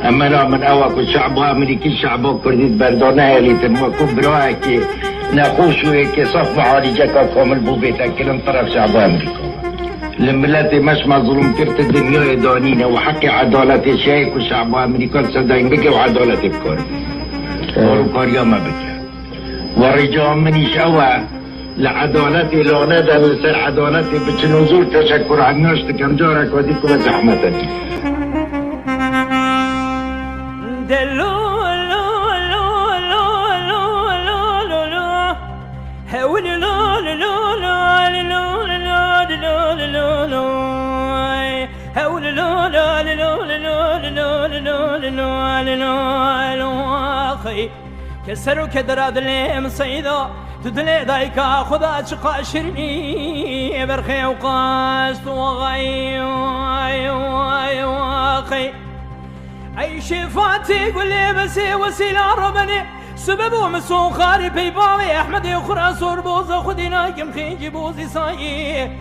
اما لا من اواك الشعب امريكي شعب كردي بردانه اللي تمكو براكي نخوش ويك صف معالجك كامل بو بيتك كلام طرف شعب امريكا الملت مش مظلوم كرت الدنيا دانينا وحكي عدالة شيك وشعب امريكا صدقين بك وعدالة بكر وكاريا ما بك ورجال مني شوا لعدالتي لو ندى لسر عدالتي بتنزول تشكر عن نشت كم جارك وديكم زحمتك كسروا كدراد لي مصيدا تدلي دايكا خدا تشقى شرني برخي وقاست وغي اي شفاتي قول لي بسي وسيلة ربني سببه مسو خاري بيباوي احمد يخرى صور بوز خدينا كم خيجي بوزي صايي